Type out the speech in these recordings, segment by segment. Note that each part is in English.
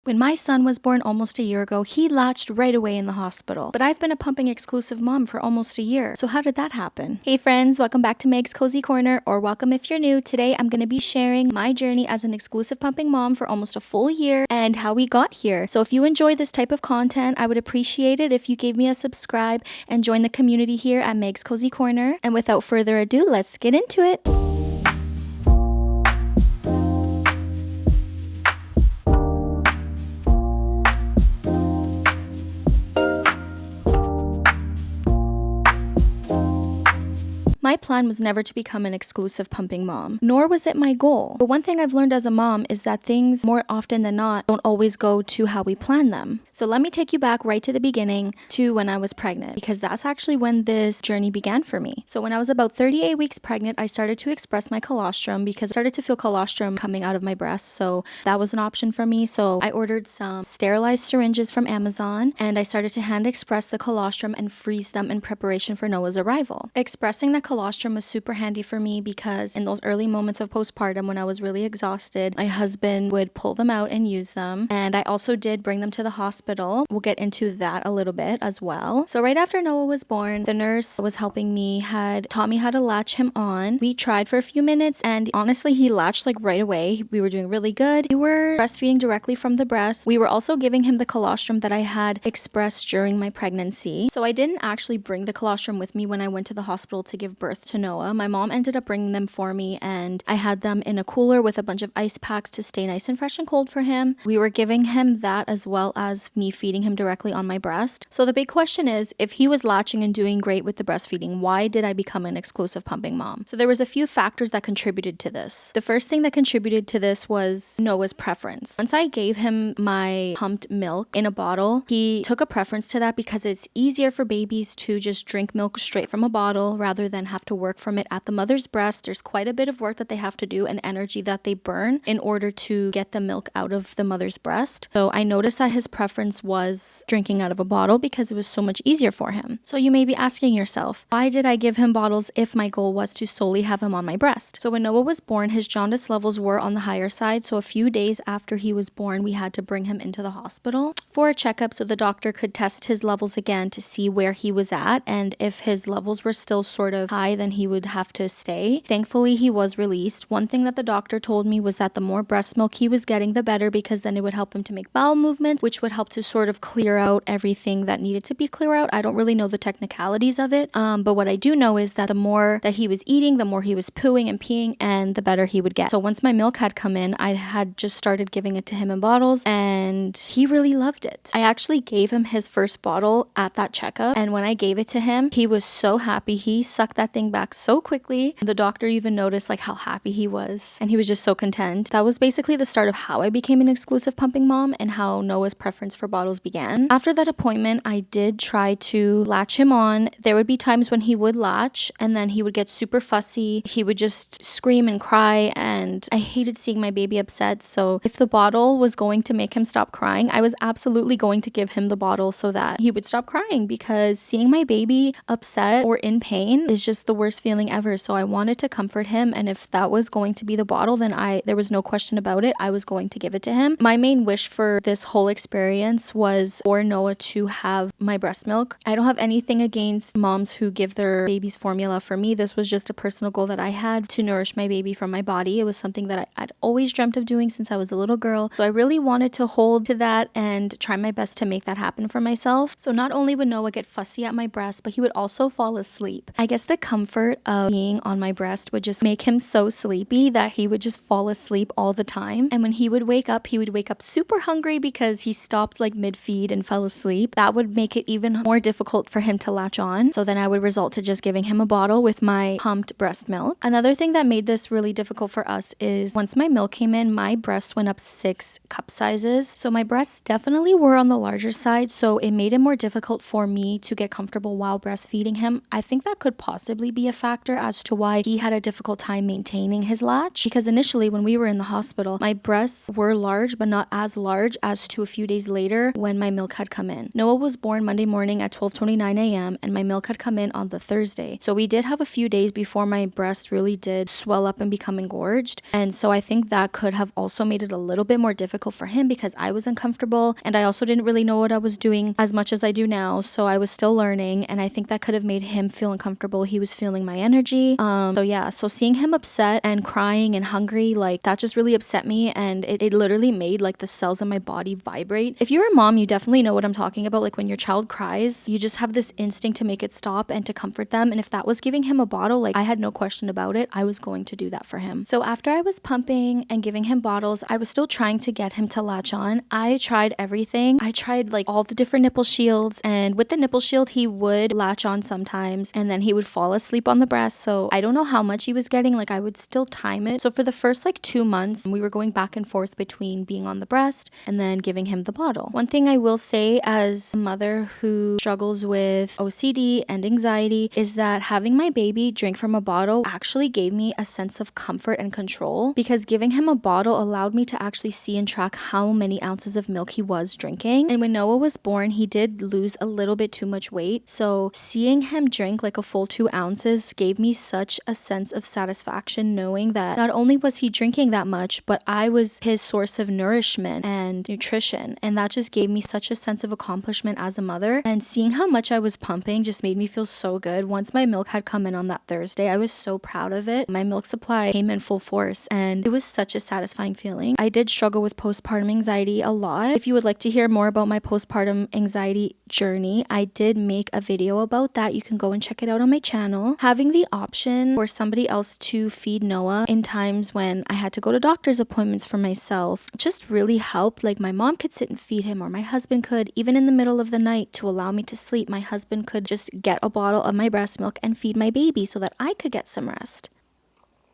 When my son was born almost a year ago, he latched right away in the hospital. But I've been a pumping exclusive mom for almost a year. So how did that happen? Hey friends, welcome back to Meg's Cozy Corner, or welcome if you're new. Today I'm going to be sharing my journey as an exclusive pumping mom for almost a full year and how we got here. So if you enjoy this type of content, I would appreciate it if you gave me a subscribe and join the community here at Meg's Cozy Corner. And without further ado, let's get into it. My plan was never to become an exclusive pumping mom, nor was it my goal. But one thing I've learned as a mom is that things, more often than not, don't always go to how we plan them. So let me take you back right to the beginning to when I was pregnant, because that's actually when this journey began for me. So when I was about 38 weeks pregnant, I started to express my colostrum because I started to feel colostrum coming out of my breast. So that was an option for me. So I ordered some sterilized syringes from Amazon, and I started to hand express the colostrum and freeze them in preparation for Noah's arrival. Expressing the colostrum was super handy for me because in those early moments of postpartum when I was really exhausted, my husband would pull them out and use them. And I also did bring them to the hospital. We'll get into that a little bit as well. So right after Noah was born, the nurse was helping me, had taught me how to latch him on. We tried for a few minutes and honestly, he latched like right away. We were doing really good. We were breastfeeding directly from the breast. We were also giving him the colostrum that I had expressed during my pregnancy. So I didn't actually bring the colostrum with me when I went to the hospital to give birth to Noah. My mom ended up bringing them for me and I had them in a cooler with a bunch of ice packs to stay nice and fresh and cold for him. We were giving him that as well as me feeding him directly on my breast. So the big question is, if he was latching and doing great with the breastfeeding, why did I become an exclusive pumping mom? So there was a few factors that contributed to this. The first thing that contributed to this was Noah's preference. Once I gave him my pumped milk in a bottle, he took a preference to that because it's easier for babies to just drink milk straight from a bottle rather than have to work from it at the mother's breast. There's quite a bit of work that they have to do and energy that they burn in order to get the milk out of the mother's breast. So I noticed that his preference was drinking out of a bottle because it was so much easier for him. So you may be asking yourself, why did I give him bottles if my goal was to solely have him on my breast? So when Noah was born, his jaundice levels were on the higher side. So a few days after he was born, we had to bring him into the hospital for a checkup so the doctor could test his levels again to see where he was at, and if his levels were still sort of high, then he would have to stay. Thankfully, he was released. One thing that the doctor told me was that the more breast milk he was getting, the better, because then it would help him to make bowel movements, which would help to sort of clear out everything that needed to be clear out. I don't really know the technicalities of it, but what I do know is that the more that he was eating, the more he was pooing and peeing, and the better he would get. So once my milk had come in, I had just started giving it to him in bottles, and he really loved it. I actually gave him his first bottle at that checkup, and when I gave it to him, he was so happy. He sucked that thing back so quickly. The doctor even noticed like how happy he was, and he was just so content. That was basically the start of how I became an exclusive pumping mom and how Noah's preference for bottles began. After that appointment, I did try to latch him on. There would be times when he would latch and then he would get super fussy. He would just scream and cry, and I hated seeing my baby upset. So if the bottle was going to make him stop crying, I was absolutely going to give him the bottle so that he would stop crying, because seeing my baby upset or in pain is just the worst feeling ever. So I wanted to comfort him, and if that was going to be the bottle, then there was no question about it. I was going to give it to him. My main wish for this whole experience was for Noah to have my breast milk. I don't have anything against moms who give their babies formula. For me, this was just a personal goal that I had to nourish my baby from my body. It was something that I'd always dreamt of doing since I was a little girl. So I really wanted to hold to that and try my best to make that happen for myself. So not only would Noah get fussy at my breast, but he would also fall asleep. I guess the comfort of being on my breast would just make him so sleepy that he would just fall asleep all the time. And when he would wake up super hungry because he stopped like mid-feed and fell asleep. That would make it even more difficult for him to latch on. So then I would result to just giving him a bottle with my pumped breast milk. Another thing that made this really difficult for us is once my milk came in, my breasts went up 6 cup sizes. So my breasts definitely were on the larger side. So it made it more difficult for me to get comfortable while breastfeeding him. I think that could possibly be be a factor as to why he had a difficult time maintaining his latch, because initially when we were in the hospital, my breasts were large, but not as large as to a few days later when my milk had come in. Noah was born Monday morning at 12:29 a.m. and my milk had come in on the Thursday. So we did have a few days before my breasts really did swell up and become engorged. And so I think that could have also made it a little bit more difficult for him because I was uncomfortable and I also didn't really know what I was doing as much as I do now. So I was still learning, and I think that could have made him feel uncomfortable. He was feeling my energy. So seeing him upset and crying and hungry, like that just really upset me, and it literally made like the cells in my body vibrate. If you're a mom, you definitely know what I'm talking about. Like when your child cries, you just have this instinct to make it stop and to comfort them. And if that was giving him a bottle, like I had no question about it, I was going to do that for him. So after I was pumping and giving him bottles, I was still trying to get him to latch on. I tried everything. I tried like all the different nipple shields, and with the nipple shield, he would latch on sometimes and then he would fall asleep on the breast. So I don't know how much he was getting. Like I would still time it. So for the first like 2 months, we were going back and forth between being on the breast and then giving him the bottle. One thing I will say as a mother who struggles with OCD and anxiety is that having my baby drink from a bottle actually gave me a sense of comfort and control, because giving him a bottle allowed me to actually see and track how many ounces of milk he was drinking. And when Noah was born, he did lose a little bit too much weight. So seeing him drink like a full 2 ounces gave me such a sense of satisfaction, knowing that not only was he drinking that much, but I was his source of nourishment and nutrition. And that just gave me such a sense of accomplishment as a mother. And seeing how much I was pumping just made me feel so good. Once my milk had come in on that Thursday, I was so proud of it. My milk supply came in full force and it was such a satisfying feeling. I did struggle with postpartum anxiety a lot. If you would like to hear more about my postpartum anxiety journey, I did make a video about that. You can go and check it out on my channel. Having the option for somebody else to feed Noah in times when I had to go to doctor's appointments for myself just really helped. Like my mom could sit and feed him, or my husband could, even in the middle of the night to allow me to sleep. My husband could just get a bottle of my breast milk and feed my baby so that I could get some rest.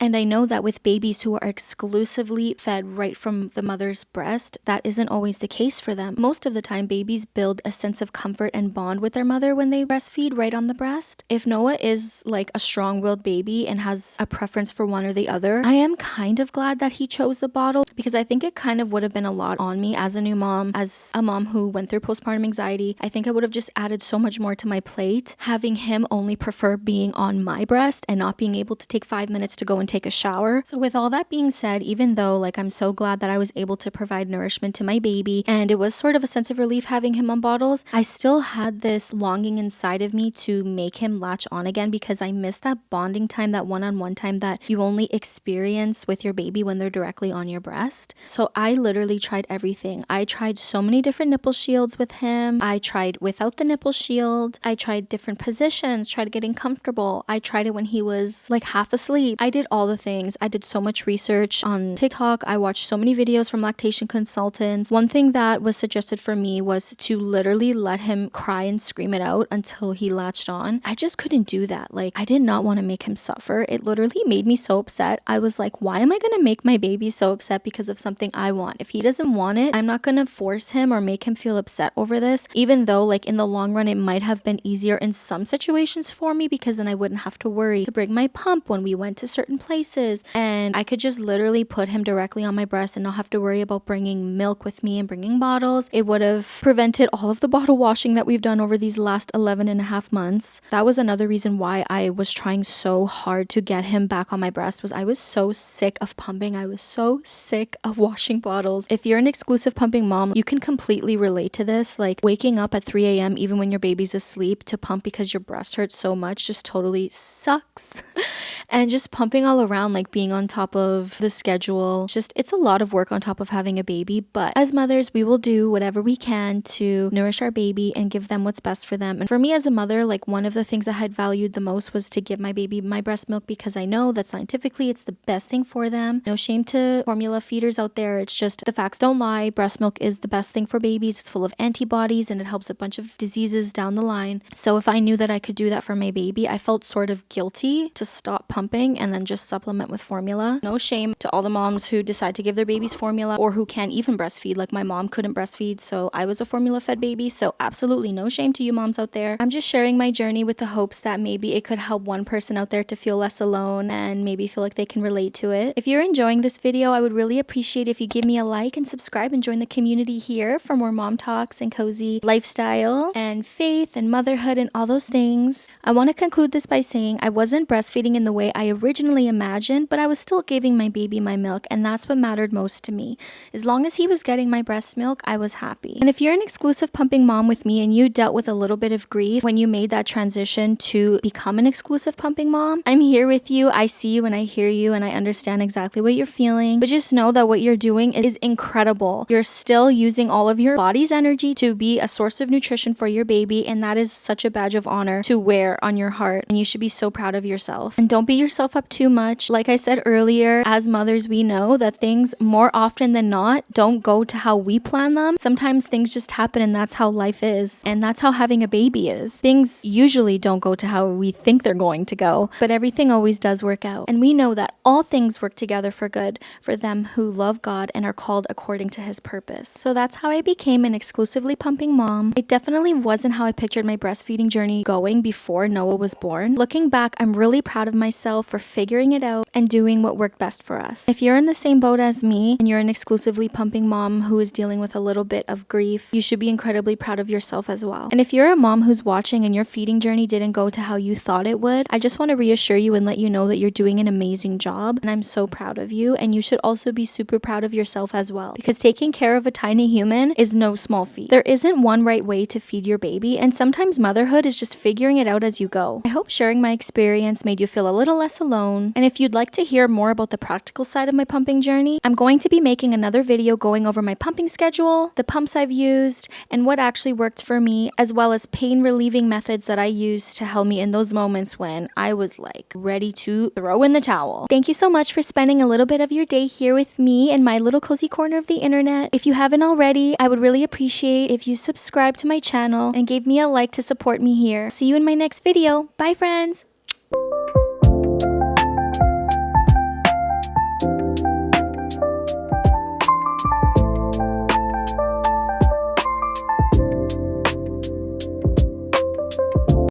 And I know that with babies who are exclusively fed right from the mother's breast, that isn't always the case for them. Most of the time, babies build a sense of comfort and bond with their mother when they breastfeed right on the breast. If Noah is like a strong-willed baby and has a preference for one or the other, I am kind of glad that he chose the bottle, because I think it kind of would have been a lot on me as a new mom, as a mom who went through postpartum anxiety. I think I would have just added so much more to my plate, having him only prefer being on my breast and not being able to take 5 minutes to go and take a shower. So with all that being said, even though like I'm so glad that I was able to provide nourishment to my baby and it was sort of a sense of relief having him on bottles, I still had this longing inside of me to make him latch on again, because I missed that bonding time, that one-on-one time that you only experience with your baby when they're directly on your breast. So I literally tried everything. I tried so many different nipple shields with him. I tried without the nipple shield. I tried different positions, tried getting comfortable. I tried it when he was like half asleep. I did all the things. I did so much research on TikTok. I watched so many videos from lactation consultants. One thing that was suggested for me was to literally let him cry and scream it out until he latched on. I just couldn't do that. Like, I did not want to make him suffer. It literally made me so upset. I was like, why am I going to make my baby so upset because of something I want? If he doesn't want it, I'm not going to force him or make him feel upset over this, even though like in the long run, it might have been easier in some situations for me, because then I wouldn't have to worry to bring my pump when we went to certain places, and I could just literally put him directly on my breast and not have to worry about bringing milk with me and bringing bottles. It would have prevented all of the bottle washing that we've done over these last 11 and a half months. That was another reason why I was trying so hard to get him back on my breast, was I was so sick of pumping. I was so sick of washing bottles. If you're an exclusive pumping mom, you can completely relate to this. Like waking up at 3 a.m. even when your baby's asleep to pump because your breast hurts so much just totally sucks. And just pumping all around, like being on top of the schedule, it's a lot of work on top of having a baby. But as mothers, we will do whatever we can to nourish our baby and give them what's best for them. And for me as a mother, like one of the things I had valued the most was to give my baby my breast milk, because I know that scientifically it's the best thing for them. No shame to formula feeders out there. It's just the facts don't lie. Breast milk is the best thing for babies. It's full of antibodies and it helps a bunch of diseases down the line. So if I knew that I could do that for my baby, I felt sort of guilty to stop pumping and then just supplement with formula. No shame to all the moms who decide to give their babies formula or who can't even breastfeed. Like my mom couldn't breastfeed, so I was a formula fed baby. So absolutely no shame to you moms out there. I'm just sharing my journey with the hopes that maybe it could help one person out there to feel less alone and maybe feel like they can relate to it. If you're enjoying this video, I would really appreciate if you give me a like and subscribe and join the community here for more mom talks and cozy lifestyle and faith and motherhood and all those things. I want to conclude this by saying I wasn't breastfeeding in the way I originally imagined, but I was still giving my baby my milk, and that's what mattered most to me. As long as he was getting my breast milk, I was happy. And if you're an exclusive pumping mom with me and you dealt with a little bit of grief when you made that transition to become an exclusive pumping mom, I'm here with you. I see you and I hear you and I understand exactly what you're feeling. But just know that what you're doing is incredible. You're still using all of your body's energy to be a source of nutrition for your baby, and that is such a badge of honor to wear on your heart, and you should be so proud of yourself. And don't beat yourself up too much. Like I said earlier, as mothers, we know that things more often than not don't go to how we plan them. Sometimes things just happen, and that's how life is, and that's how having a baby is. Things usually don't go to how we think they're going to go, but everything always does work out. And we know that all things work together for good for them who love God and are called according to his purpose. So that's how I became an exclusively pumping mom. It definitely wasn't how I pictured my breastfeeding journey going before Noah was born. Looking back, I'm really proud of myself for figuring it out and doing what worked best for us. If you're in the same boat as me and you're an exclusively pumping mom who is dealing with a little bit of grief, you should be incredibly proud of yourself as well. And if you're a mom who's watching and your feeding journey didn't go to how you thought it would, I just want to reassure you and let you know that you're doing an amazing job, and I'm so proud of you. And you should also be super proud of yourself as well, because taking care of a tiny human is no small feat. There isn't one right way to feed your baby, and sometimes motherhood is just figuring it out as you go. I hope sharing my experience made you feel a little less alone. And if you'd like to hear more about the practical side of my pumping journey, I'm going to be making another video going over my pumping schedule, the pumps I've used, and what actually worked for me, as well as pain relieving methods that I used to help me in those moments when I was like ready to throw in the towel. Thank you so much for spending a little bit of your day here with me in my little cozy corner of the internet. If you haven't already, I would really appreciate if you subscribe to my channel and gave me a like to support me here. See you in my next video. Bye friends!